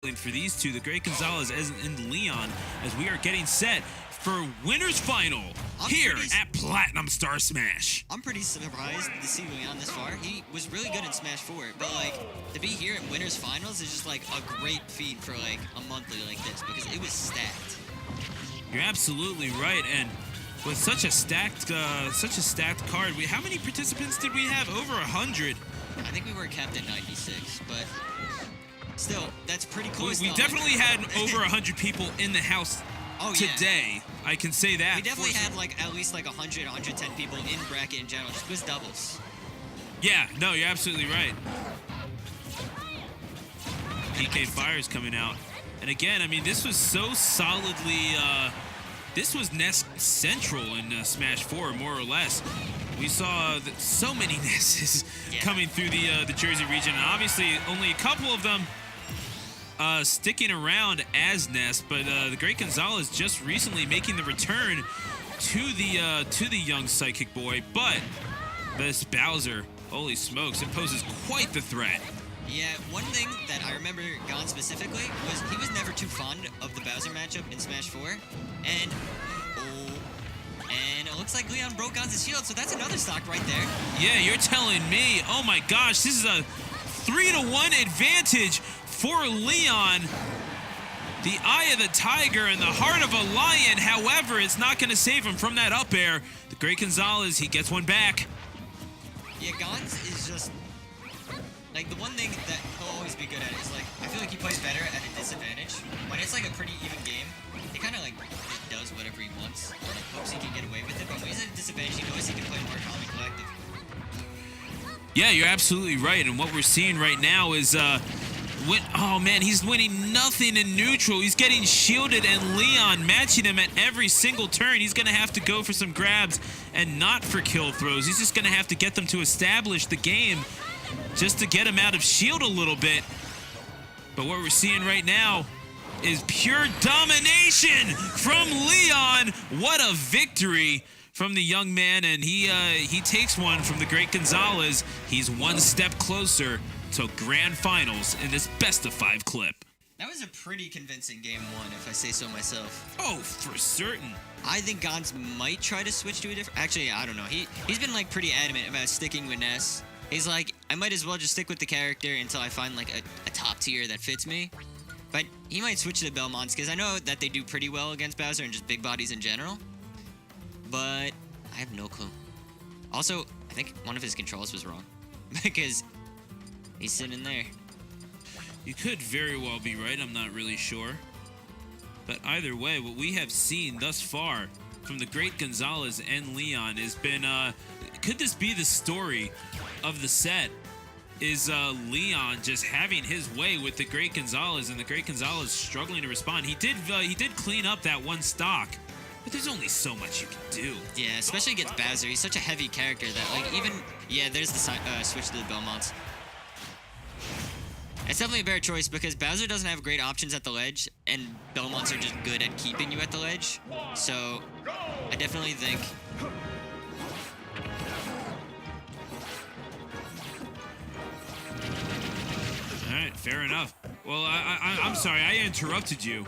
for these two, the Great Gonzales and LeoN, as we are getting set for Winners Final here at Platinum Star Smash. I'm pretty surprised to see LeoN this far. He was really good in Smash 4, but like to be here at Winners Finals is just like a great feat for like a monthly like this because it was stacked. You're absolutely right, and with such a stacked card, how many participants did we have? Over 100. I think we were capped at 96, but still, that's pretty close. We definitely had over 100 people in the house today. Yeah. I can say that. We definitely had like at least like 100, 110 people in bracket in general, just with doubles. Yeah, no, you're absolutely right. PK Fire's coming out. And again, I mean, this was so solidly, this was Ness Central in Smash 4, more or less. We saw so many Nesses coming through the Jersey region, and obviously only a couple of them sticking around as Ness, but the Great Gonzales just recently making the return to the young Psychic Boy. But this Bowser, holy smokes, it poses quite the threat. Yeah, one thing that I remember Gon specifically was he was never too fond of the Bowser matchup in Smash 4, and it looks like LeoN broke Gon's shield, so that's another stock right there. Yeah, you're telling me. Oh my gosh, this is a 3-to-1 advantage for LeoN. The eye of the tiger and the heart of a lion, however, it's not going to save him from that up air. The Great Gonzales, he gets one back. Yeah, Gon's is just... like, the one thing that he'll always be good at is, like, I feel like he plays better at a disadvantage. When it's, like, a pretty even game, he kind of, like, just does whatever he wants. And hopes he can get away with it. But when he's at a disadvantage, he knows he can play more calm and collective. Yeah, you're absolutely right. And what we're seeing right now is, oh, man, he's winning nothing in neutral. He's getting shielded, and LeoN matching him at every single turn. He's going to have to go for some grabs and not for kill throws. He's just going to have to get them to establish the game just to get him out of shield a little bit. But what we're seeing right now is pure domination from LeoN. What a victory from the young man, and he takes one from the Great Gonzales. He's one step closer to grand finals in this best-of-5 clip. That was a pretty convincing game one, if I say so myself. Oh, for certain. I think Gons might try to switch to a different... actually, I don't know. He's been like pretty adamant about sticking with Ness. He's like, I might as well just stick with the character until I find like a top tier that fits me. But he might switch to the Belmonts because I know that they do pretty well against Bowser and just big bodies in general. But I have no clue. Also, I think one of his controls was wrong because he's sitting there. You could very well be right. I'm not really sure. But either way, what we have seen thus far from the Great Gonzales and LeoN has been, could this be the story of the set? Is LeoN just having his way with the Great Gonzales, and the Great Gonzales struggling to respond. He did clean up that one stock, but there's only so much you can do. Yeah, especially against Bowser. He's such a heavy character that, like, even... yeah, there's the switch to the Belmonts. It's definitely a better choice because Bowser doesn't have great options at the ledge, and Belmonts are just good at keeping you at the ledge. So, I definitely think... all right, fair enough. Well, I'm sorry, I interrupted you.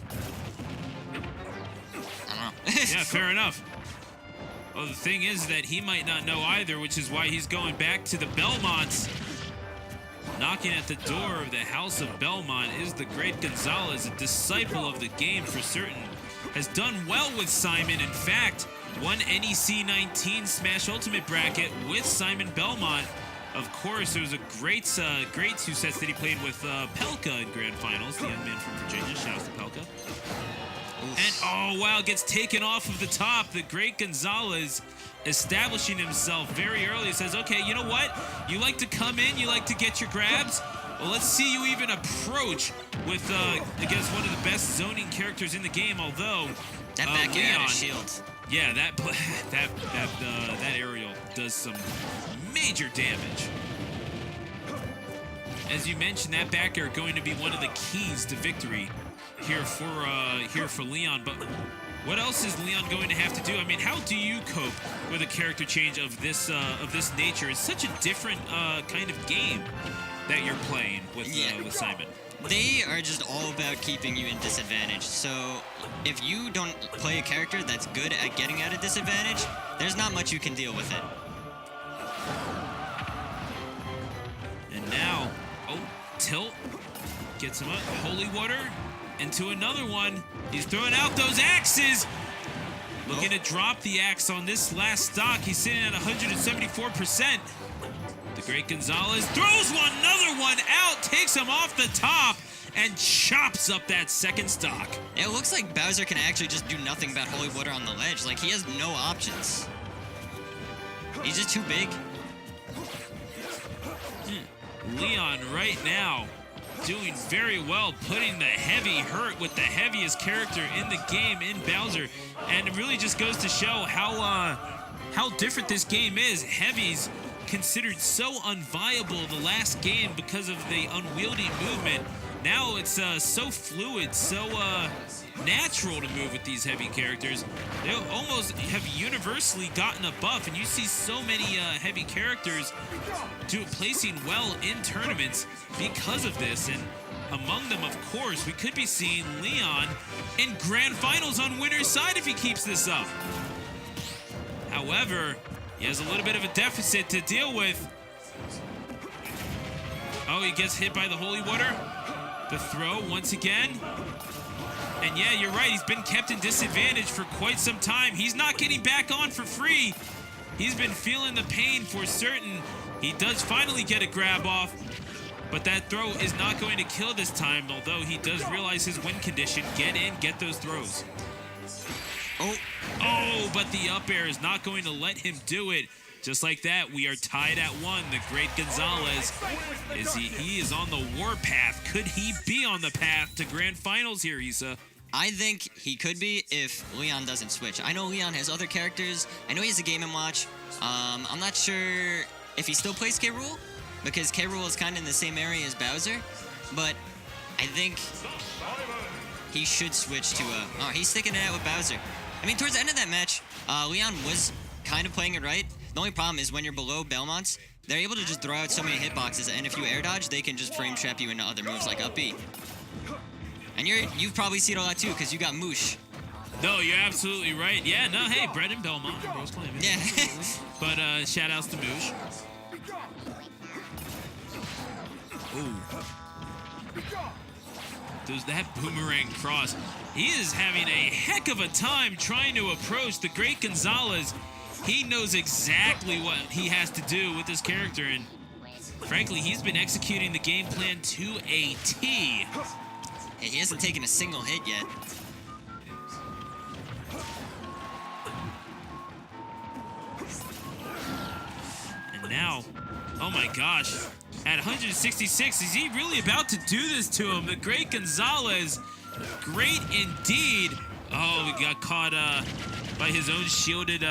I don't know. Yeah, fair enough. Well, the thing is that he might not know either, which is why he's going back to the Belmonts. Knocking at the door of the House of Belmont is the Great Gonzales, a disciple of the game for certain. Has done well with Simon. In fact, won NEC 19 Smash Ultimate Bracket with Simon Belmont. Of course, there was a great two sets that he played with Pelka in Grand Finals, the young man from Virginia. Shouts to Pelka. And, oh, wow, gets taken off of the top. The Great Gonzales establishing himself very early. Says, okay, you know what? You like to come in, you like to get your grabs? Well, let's see you even approach with against one of the best zoning characters in the game, although... that back air out of shield. Yeah, that aerial does some major damage. As you mentioned, that back air going to be one of the keys to victory here for LeoN. But what else is LeoN going to have to do? I mean, how do you cope with a character change of this nature? It's such a different kind of game that you're playing with Simon. They are just all about keeping you in disadvantage. So if you don't play a character that's good at getting out of disadvantage, there's not much you can deal with it. And now, oh, tilt. Gets him up. Holy water into another one. He's throwing out those axes. Looking to drop the axe on this last stock. He's sitting at 174%. The great Gonzales throws another one out, takes him off the top, and chops up that second stock. It looks like Bowser can actually just do nothing about Holy Water on the ledge. Like, he has no options. He's just too big. LeoN right now doing very well, putting the heavy hurt with the heaviest character in the game in Bowser. And it really just goes to show how different this game is. Heavy's considered so unviable the last game because of the unwieldy movement. Now it's so fluid, so natural to move with these heavy characters. They almost have universally gotten a buff, and you see so many heavy characters placing well in tournaments because of this. And among them, of course, we could be seeing LeoN in grand finals on winner's side if he keeps this up. However, he has a little bit of a deficit to deal with. Oh, he gets hit by the holy water. The throw once again. And yeah, you're right. He's been kept in disadvantage for quite some time. He's not getting back on for free. He's been feeling the pain for certain. He does finally get a grab off, but that throw is not going to kill this time, although he does realize his win condition. Get in, get those throws. Oh, but the up air is not going to let him do it. Just like that, we are tied at 1. The great Gonzales, he is on the warpath. Could he be on the path to grand finals here, Issa? I think he could be if LeoN doesn't switch. I know LeoN has other characters. I know he has a Game & Watch. I'm not sure if he still plays K. Rool, because K. Rool is kind of in the same area as Bowser. But I think he should switch to oh, he's sticking it out with Bowser. I mean, towards the end of that match, LeoN was kind of playing it right. The only problem is when you're below Belmonts, they're able to just throw out so many hitboxes, and if you air dodge, they can just frame trap you into other moves like up B. And you've probably seen all that too, because you got Moosh. No, you're absolutely right. Yeah, no, hey, Brett and Belmont, both claiming. Yeah. But shout outs to Moosh. Ooh. There's that boomerang cross. He is having a heck of a time trying to approach the great Gonzales. He knows exactly what he has to do with this character, and frankly, he's been executing the game plan to a T. Hey, he hasn't taken a single hit yet. And now, oh my gosh, at 166, is he really about to do this to him? The great Gonzales, great indeed. Oh, he got caught by his own shielded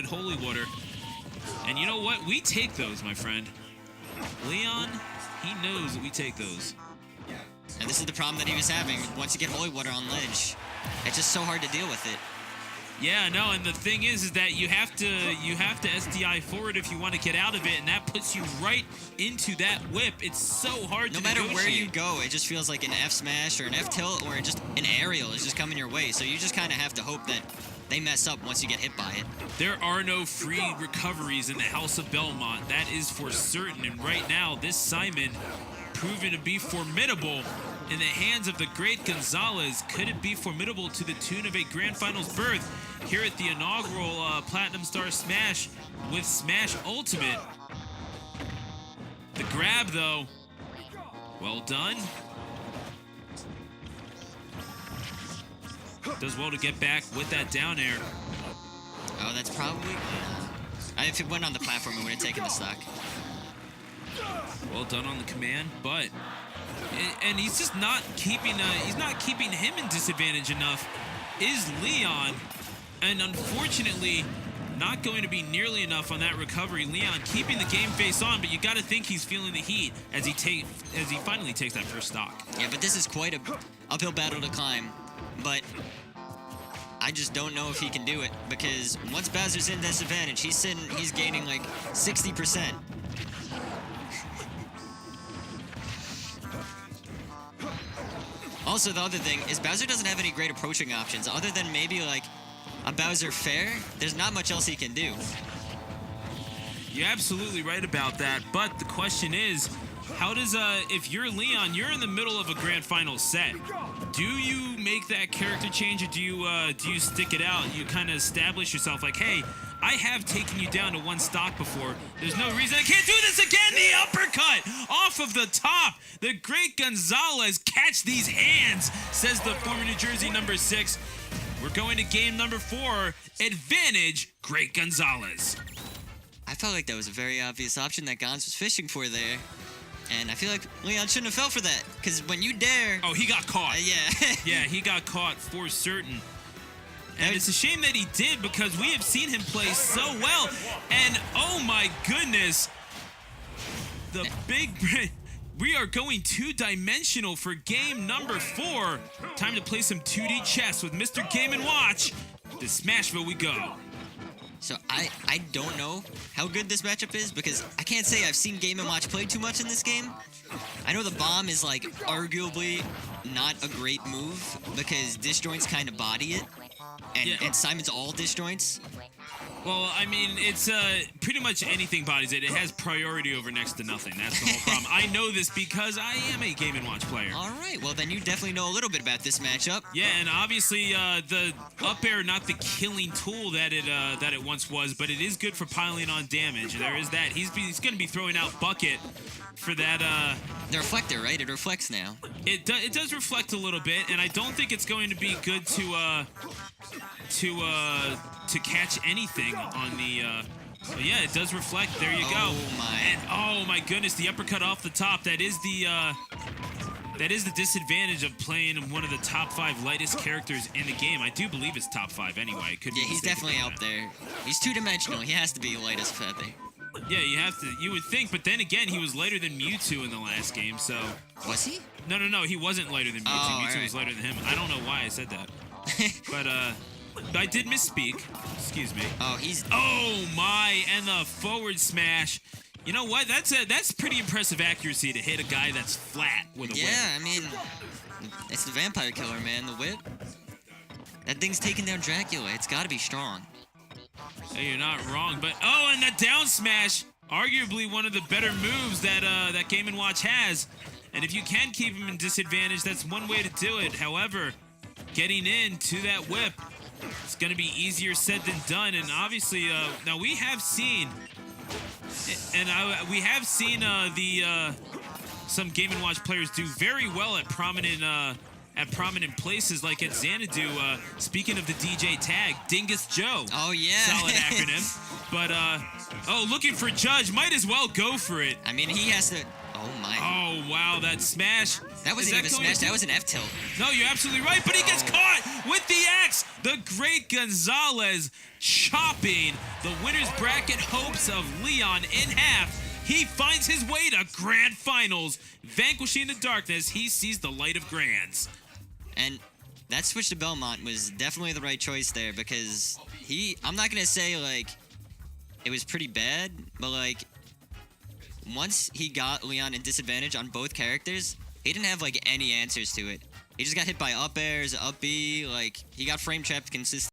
holy water. And you know what? We take those, my friend. LeoN, he knows that we take those. And this is the problem that he was having. Once you get holy water on ledge, it's just so hard to deal with it. Yeah, no, and the thing is that you have to SDI forward if you want to get out of it, and that puts you right into that whip. It's so hard to negotiate. No matter where you go, it just feels like an F smash or an F tilt or just an aerial is just coming your way. So you just kind of have to hope that they mess up once you get hit by it. There are no free recoveries in the House of Belmont. That is for certain. And right now, this Simon proven to be formidable in the hands of the great Gonzales. Could it be formidable to the tune of a grand finals berth here at the inaugural Platinum Star Smash with Smash Ultimate? The grab, though, well done. Does well to get back with that down air. Oh, that's probably... if it went on the platform, it would have taken the stock. Well done on the command, but... And he's just not keeping him in disadvantage enough, is LeoN. And unfortunately, not going to be nearly enough on that recovery. LeoN keeping the game face on, but you got to think he's feeling the heat as he finally takes that first stock. Yeah, but this is quite a uphill battle to climb. But I just don't know if he can do it, because once Bowser's in disadvantage, he's gaining like 60%. Also, the other thing is Bowser doesn't have any great approaching options other than maybe like a Bowser Fair. There's not much else he can do. You're absolutely right about that, but the question is, how does, if you're LeoN, you're in the middle of a grand final set. Do you make that character change, or do you stick it out? You kind of establish yourself like, hey, I have taken you down to one stock before. There's no reason I can't do this again. The uppercut off of the top. The great Gonzales, catch these hands, says the former New Jersey number 6. We're going to game number 4. Advantage, great Gonzales. I felt like that was a very obvious option that Gonz was fishing for there. And I feel like LeoN shouldn't have fell for that. Because when you dare... Oh, he got caught. Yeah. Yeah, he got caught for certain. And it's a shame that he did, because we have seen him play so well. And, oh my goodness, the big... We are going two-dimensional for game number 4. Time to play some 2D chess with Mr. Game & Watch. To Smashville we go. So I don't know how good this matchup is, because I can't say I've seen Game & Watch play too much in this game. I know the bomb is like arguably not a great move because disjoints kind of body it, and Simon's all disjoints. Well, I mean, it's pretty much anything bodies it. It has priority over next to nothing. That's the whole problem. I know this because I am a Game & Watch player. All right, well then you definitely know a little bit about this matchup. Yeah, and obviously the up air, not the killing tool that it once was, but it is good for piling on damage. There is that. He's going to be throwing out Bucket for that. The reflector, right? It reflects now. It does reflect a little bit, and I don't think it's going to be good to catch anything on the. But yeah, it does reflect. There you go. Oh my! And oh my goodness, the uppercut off the top. That is the disadvantage of playing one of the top 5 lightest characters in the game. I do believe it's top 5 anyway. Could be he's definitely up there. He's two-dimensional. He has to be the lightest feather. Yeah, you would think, but then again, he was lighter than Mewtwo in the last game, so. Was he? No, he wasn't lighter than Mewtwo. Oh, Mewtwo right. was lighter than him. I don't know why I said that. But, I did misspeak. Excuse me. Oh, he's... Oh, my, and the forward smash. You know what? That's pretty impressive accuracy to hit a guy that's flat with a whip. Yeah, I mean, it's the vampire killer, man, the whip. That thing's taking down Dracula. It's got to be strong. Hey, you're not wrong, but oh, and the down smash, arguably one of the better moves that Game & Watch has. And if you can keep him in disadvantage, that's one way to do it. However, getting into that whip, it's going to be easier said than done. And obviously, now we have seen, some Game & Watch players do very well at prominent places, like at Xanadu. Speaking of the DJ tag, Dingus Joe. Oh, yeah. Solid acronym. But, looking for Judge. Might as well go for it. I mean, he has to... Oh, my. Oh, wow, that smash. That wasn't even a smash. That was an F-tilt. No, you're absolutely right, but he gets caught with the axe. The great Gonzales chopping the winner's bracket hopes of LeoN in half. He finds his way to grand finals. Vanquishing the darkness, he sees the light of grands. And that switch to Belmont was definitely the right choice there, because I'm not going to say, like, it was pretty bad, but, like, once he got LeoN in disadvantage on both characters, he didn't have, like, any answers to it. He just got hit by up airs, up B, like, he got frame trapped consistently.